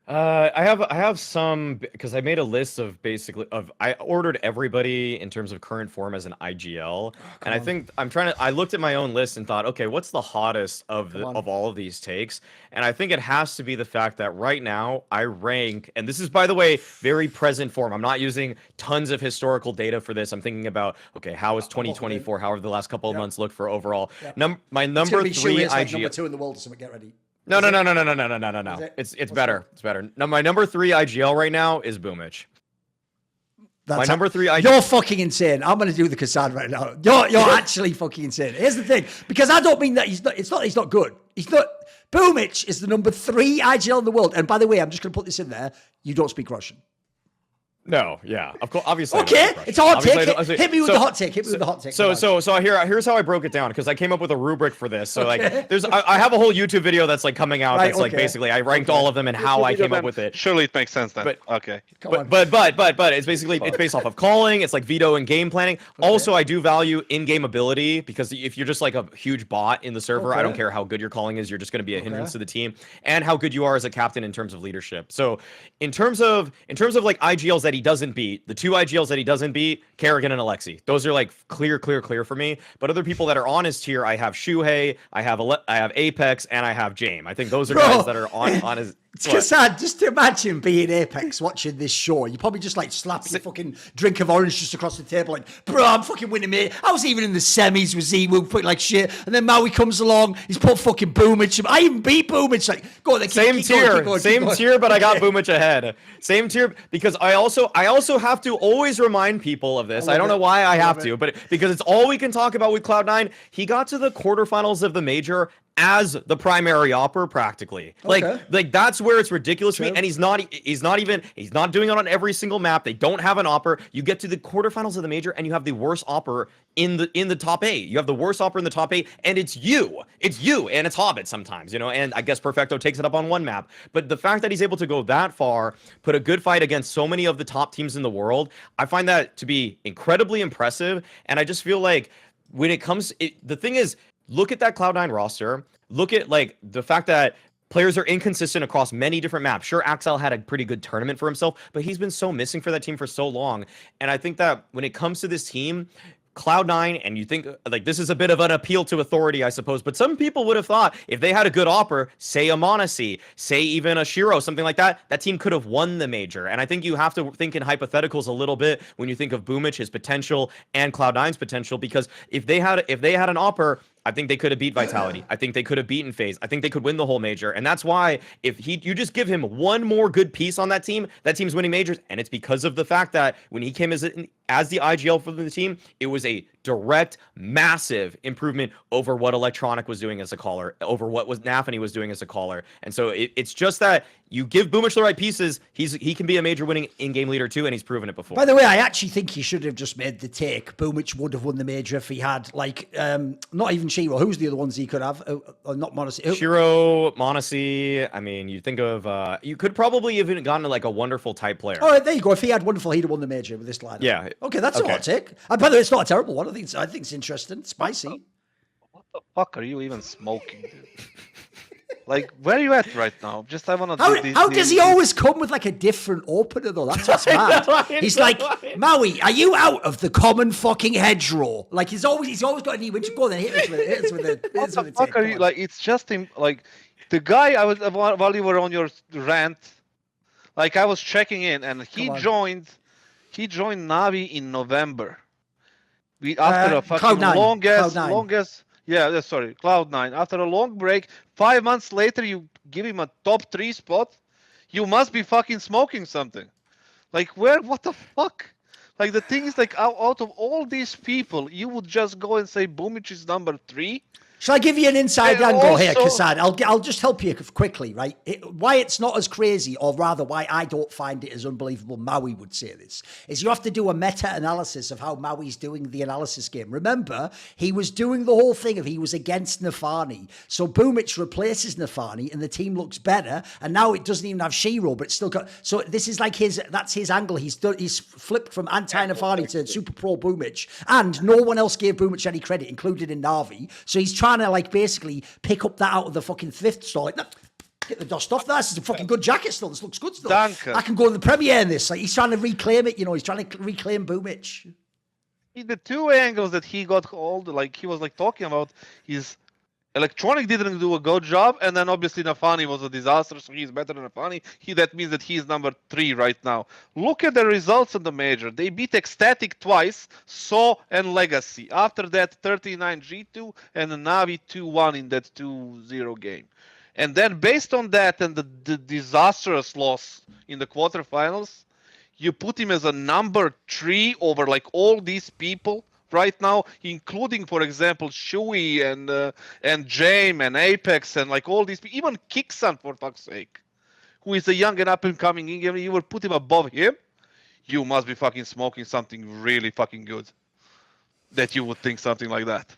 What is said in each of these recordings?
I have some because I made a list of I ordered everybody in terms of current form as an IGL, Oh, and come I on, think I looked at my own list and thought, okay, what's the hottest come on. of all of these takes? And I think it has to be the fact that right now I rank, and this is by the way very present form. I'm not using tons of historical data for this. I'm thinking about, okay, how is I'm looking in. 2024? How have the last couple of Yep, months looked for overall? yep. My It's going number to be three Shoegaze like IGL. number 2 in the world or something. Get ready. No, Is no, it? no, no, no, no, no, no, no, no, Is no. it? It's Let's better. go. It's better. Now, my number three IGL right now is Boomich. My That's number three You're fucking insane. I'm going to do the Kassad right now. You're actually fucking insane. Here's the thing, because I don't mean that he's not. It's not that he's not good. He's not. Boomich is the number 3 IGL in the world. And by the way, I'm just going to put this in there. You don't speak Russian. No, yeah, of course, obviously. Okay, it's a hot take. Hit me with the hot take. Hit me with the hot take. So here's how I broke it down because I came up with a rubric for this. So Okay. like, I have a whole YouTube video that's like coming out. Right, That's like okay. basically I ranked all of them and how I came up with it. Surely it makes sense then. But- Okay. But it's basically it's based off of calling. It's like veto and game planning. Also, I do value in-game ability because if you're just like a huge bot in the server, I don't care how good your calling is. You're just going to be a hindrance to the team, and how good you are as a captain in terms of leadership. So in terms of like IGLs that he doesn't beat, the 2 IGLs that he doesn't beat, Kerrigan and Alexi. Those are like clear for me. But other people that are on his tier, I have Shuhei, I have Apex, and I have Jame. I think those are guys that are on his. Kassad, just imagine being Apex watching this show. You probably just like slap your fucking drink of orange just across the table, like, bro, I'm fucking winning, mate. I was even in the semis with Zemu putting like shit, and then Maui comes along, he's put fucking Boomich. I even beat Boomich. Like, go on, Same tier, but I got Boomich ahead. Same tier because I also have to always remind people of this. I don't know why I have to, but because it's all we can talk about with Cloud9. He got to the quarterfinals of the major as the primary opper practically. Like that's where it's ridiculous to me. And he's not doing it on every single map. They don't have an opper. You get to the quarterfinals of the major and you have the worst opper in the top 8. You have the worst opper in the top 8 and it's you and it's Hobbit sometimes, you know, and I guess Perfecto takes it up on one map. But the fact that he's able to go that far, put a good fight against so many of the top teams in the world, I find that to be incredibly impressive. And I just feel like when it comes, the thing is, look at that Cloud9 roster. Look at like the fact that players are inconsistent across many different maps. Sure, Axel had a pretty good tournament for himself, but he's been so missing for that team for so long. And I think that when it comes to this team, Cloud9, and you think like this is a bit of an appeal to authority, I suppose, but some people would have thought if they had a good opper, say a Monacy, say even a Shiro, something like that, that team could have won the major. And I think you have to think in hypotheticals a little bit when you think of Boomich, his potential, and Cloud9's potential, because if they had an opper, I think they could have beat Vitality. I think they could have beaten FaZe. I think they could win the whole major. And that's why if you just give him one more good piece on that team's winning majors. And it's because of the fact that when he came as the IGL for the team, it was a direct, massive improvement over what Electronic was doing as a caller, over what was Nafany was doing as a caller. And so it's just that you give Boomich the right pieces, he can be a major winning in-game leader too, and he's proven it before. By the way, I actually think he should have just made the take. Boomich would have won the major if he had, like, not even Shiro. Who's the other ones he could have? Not Monacy. Shiro, Monacy. I mean, you think of, you could probably even gotten like a wonderful type player. All right, there you go. If he had wonderful, he'd have won the major with this lineup. Yeah. Okay, that's a hot take. And by the way, it's not a terrible one. I think it's interesting, spicy. What the fuck are you even smoking, dude? Like, where are you at right now? Just I want to. How does he always come with like a different opener though? That's what's mad. He's like, Maui, are you out of the common fucking hedgerow? Like he's always got a new. When you go then hit us with it. What the fuck are you like? It's just him. Like the guy I was while you were on your rant, like I was checking in and he joined Navi in November. After a fucking longest. Yeah, sorry, Cloud9. After a long break, 5 months later, you give him a top 3 spot. You must be fucking smoking something. Like, what the fuck? Like, the thing is, like, out of all these people, you would just go and say Boomich is number 3? Shall I give you an inside angle here, Kassad? I'll just help you quickly, right? Why it's not as crazy, or rather why I don't find it as unbelievable, Maui would say this, is you have to do a meta-analysis of how Maui's doing the analysis game. Remember, he was doing the whole thing of he was against Nafani. So Boomich replaces Nafani and the team looks better, and now it doesn't even have Shiro, but it's still got... So this is like that's his angle. He's flipped from anti-Nafani to super pro Boomich, and no one else gave Boomich any credit, including in Na'Vi. So he's trying to like basically pick up that out of the fucking thrift store. Like, Get the dust off. This is a fucking good jacket still. This looks good still. Danke. I can go to the Premier in this. Like, he's trying to reclaim it, you know. He's trying to reclaim Boomich. The two angles that he got hold, like he was like talking about, his Electronic didn't do a good job, and then obviously Nafani was a disaster, so he's better than Nafani. That means that he's number 3 right now. Look at the results in the major. They beat Ecstatic twice, Saw and Legacy. After that, 39 G2 and Navi 2-1 in that 2-0 game. And then based on that and the disastrous loss in the quarterfinals, you put him as a number 3 over like all these people right now, including, for example, Shui and Jame and Apex and like all these people, even Kixan, for fuck's sake, who is a young and up and coming in. You will put him above him, you must be fucking smoking something really fucking good that you would think something like that.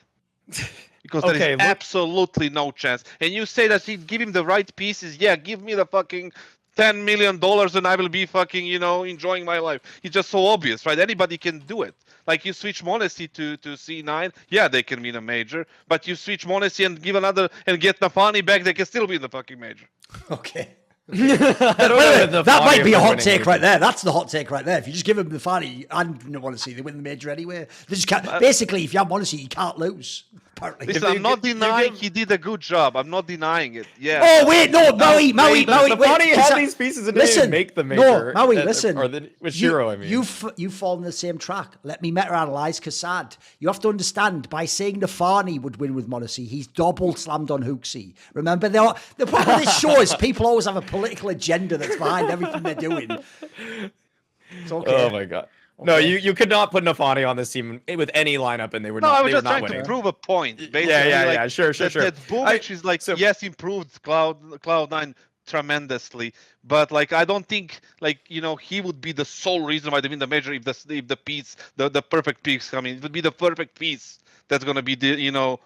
Because there is absolutely no chance. And you say that he'd give him the right pieces. Yeah, give me the fucking $10 million and I will be fucking, enjoying my life. It's just so obvious, right? Anybody can do it. Like you switch Monacy to C9, yeah, they can win a major. But you switch Monacy and give another and get Nafani back, they can still be in the fucking major. Okay. That might be a hot take right there. That's the hot take right there. If you just give him the Fani and Monacy, they win the major anyway. They just can't, basically, if you have Monacy, you can't lose. Apparently. Listen, I'm not denying he did a good job. I'm not denying it. Yeah. Oh wait, no, Maui. The Fani had these pieces and didn't make the major. No, Maui, listen. Or with Shiro, I mean. You've fallen the same track. Let me meta-analyze Kassad. You have to understand, by saying Nafani would win with Monacy, he's double slammed on Hooksy. Remember, the problem with this show is people always have a political agenda that's behind everything they're doing. It's okay. Oh my god. Okay. No, you could not put Nafani on this team with any lineup, and they were not. No, I was just trying to prove a point. Basically, yeah, sure. That Boomich is like, yes, improved Cloud9 tremendously, but like I don't think he would be the sole reason why they win the major if the piece, the perfect piece coming. It would be the perfect piece that's gonna be the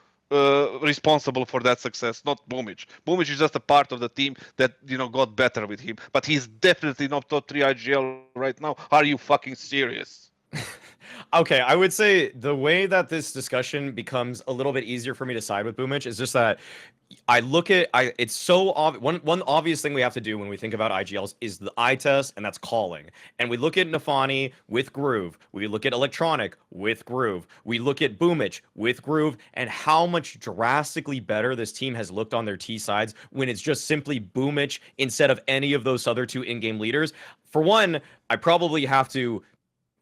responsible for that success, not Boomich. Boomich is just a part of the team that got better with him, but he's definitely not top 3 IGL right now. Are you fucking serious? Okay, I would say the way that this discussion becomes a little bit easier for me to side with Boomich is just that I look at it's so obvious. One obvious thing we have to do when we think about IGLs is the eye test, and that's calling. And we look at Nafani with Groove. We look at Electronic with Groove. We look at Boomich with Groove, and how much drastically better this team has looked on their T sides when it's just simply Boomich instead of any of those other 2 in-game leaders. For one, I probably have to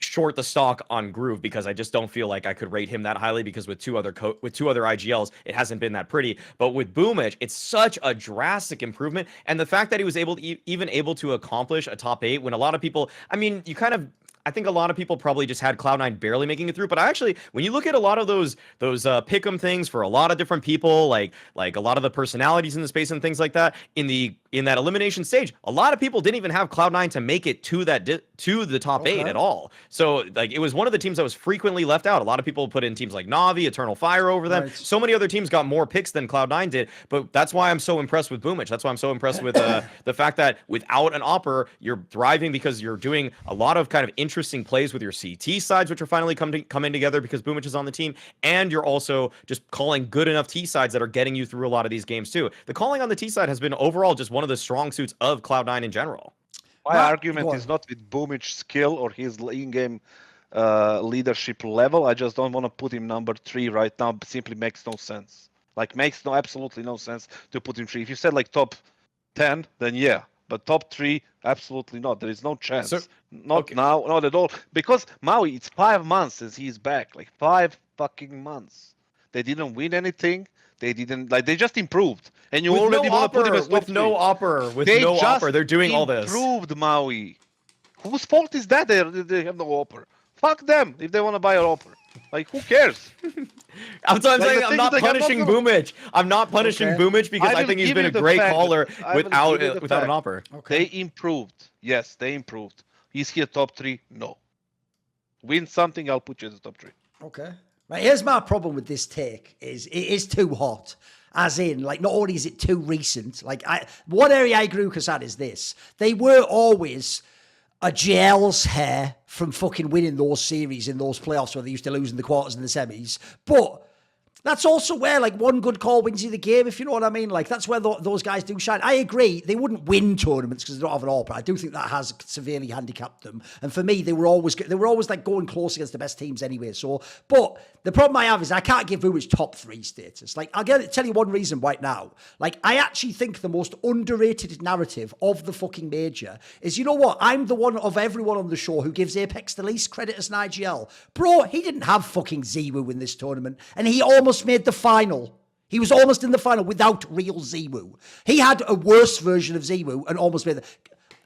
short the stock on Groove because I just don't feel like I could rate him that highly, because with two other IGLs it hasn't been that pretty. But with Boomich, it's such a drastic improvement, and the fact that he was able to accomplish a top 8 when a lot of people, I think a lot of people probably just had Cloud9 barely making it through. But when you look at a lot of those pick'em things for a lot of different people, like a lot of the personalities in the space and things like that, in that elimination stage, a lot of people didn't even have Cloud9 to make it to the top 8 at all. So like it was one of the teams that was frequently left out. A lot of people put in teams like Navi, Eternal Fire over them. Right. So many other teams got more picks than Cloud9 did. But that's why I'm so impressed with Boomich. That's why I'm so impressed with the fact that without an Opper, you're thriving because you're doing a lot of kind of interesting plays with your CT sides, which are finally coming together because Boomich is on the team, and you're also just calling good enough T sides that are getting you through a lot of these games too. The calling on the T side has been overall just one of the strong suits of Cloud9 in general. My argument is not with Boomich's skill or his in-game leadership level. I just don't want to put him number 3 right now. It simply makes no sense. Like absolutely no sense to put him 3. If you said like top 10, then yeah. But top 3, absolutely not. There is no chance. Now, not at all. Because Maui, it's 5 months since he's back. Like 5 fucking months. They didn't win anything. They just improved. And you already want to put him as top 3. No Opper. They're doing all this. They improved Maui. Whose fault is that they have no Opper? Fuck them if they want to buy an Opper. Like, who cares? I'm saying I'm not punishing Boomich. I'm not punishing Boomich because I think he's been a great caller without an Opper. Okay. They improved. Yes, they improved. Is he a top 3? No. Win something, I'll put you as a top 3. Okay. Right, here's my problem with this take is it is too hot. As in, like, not only is it too recent, like, one area I agree with Kassad is this. They were always a JL's hair from fucking winning those series in those playoffs where they used to lose in the quarters and the semis. But That's also where, like, one good call wins you the game, if you know what I mean. Like, that's where those guys do shine. I agree, they wouldn't win tournaments because they don't have an AWP, but I do think that has severely handicapped them. And for me, they were always like going close against the best teams anyway. So, but the problem I have is I can't give Boombl4 top 3 status. Like, tell you one reason right now. Like, I actually think the most underrated narrative of the fucking major is, you know what? I'm the one of everyone on the show who gives AWPing the least credit as an IGL. Bro, he didn't have fucking ZywOo in this tournament, and he almost made the final. He was almost in the final without real ZywOo. He had a worse version of ZywOo and almost made the...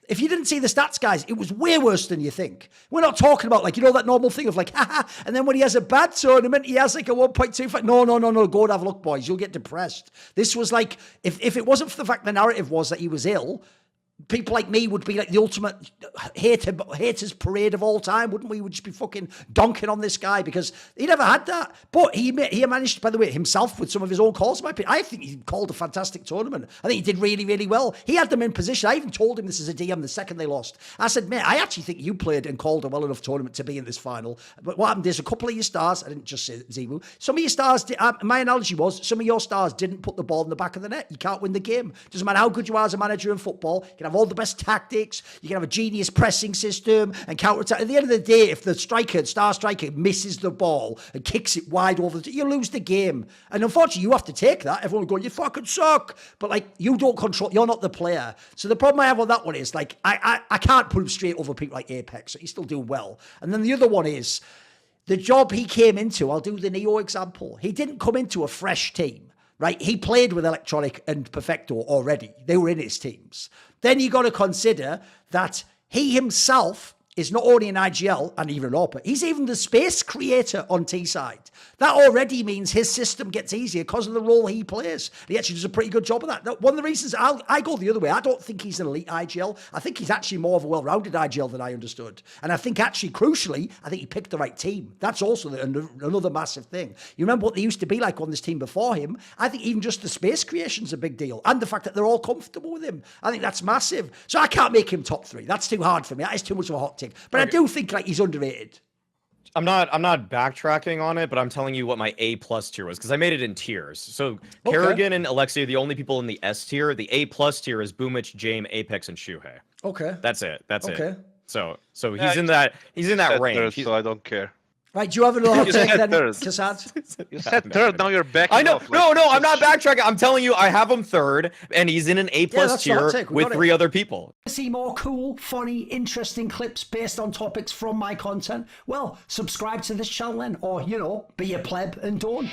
If you didn't see the stats, guys, it was way worse than you think. We're not talking about, like, you know, that normal thing of like, haha, and then when he has a bad tournament, he has like a 1.25. No, go and have a look, boys. You'll get depressed. This was like, if it wasn't for the fact the narrative was that he was ill, people like me would be like the ultimate haters parade of all time, wouldn't we? Would just be fucking donking on this guy because he never had that. But he managed, by the way, himself with some of his own calls. I think he called a fantastic tournament. I think he did really, really well. He had them in position. I even told him this as a DM the second they lost. I said, mate, I actually think you played and called a well enough tournament to be in this final. But what happened is a couple of your stars, I didn't just say ZywOo, some of your stars, my analogy was, some of your stars didn't put the ball in the back of the net. You can't win the game. Doesn't matter how good you are as a manager in football. You can have all the best tactics, you can have a genius pressing system and counter-attack. At the end of the day, if the star striker misses the ball and kicks it wide over, you lose the game. And unfortunately, you have to take that. Everyone will go, you fucking suck. But like, you don't control, you're not the player. So the problem I have with that one is like, I can't put him straight over people like AWPing, so he's still doing well. And then the other one is, the job he came into, I'll do the Neo example. He didn't come into a fresh team. Right, he played with Electronic and Perfecto already. They were in his teams. Then you got to consider that he himself is not only an IGL and even an AWPer, he's even the space creator on T-side. That already means his system gets easier because of the role he plays. He actually does a pretty good job of that. One of the reasons I go the other way, I don't think he's an elite IGL. I think he's actually more of a well-rounded IGL than I understood. And I think actually, crucially, I think he picked the right team. That's also another massive thing. You remember what they used to be like on this team before him? I think even just the space creation's a big deal. And the fact that they're all comfortable with him. I think that's massive. So I can't make him top 3. That's too hard for me. That is too much of a hot take. But okay. I do think like he's underrated. I'm not backtracking on it, but I'm telling you what my A+ tier was because I made it in tiers. So Kerrigan and Alexia are the only people in the S tier. The A+ tier is Boombl4, Jame, AWPing, and Shuhei. Okay. That's it. It. So he's in that range. So I don't care. Right, do you have another hot take then, Kassad? You said third, now you're back. I know. No, I'm not backtracking. I'm telling you, I have him third, and he's in an A+ tier with 3 other people. See more cool, funny, interesting clips based on topics from my content? Well, subscribe to this channel then, or, you know, be a pleb and don't.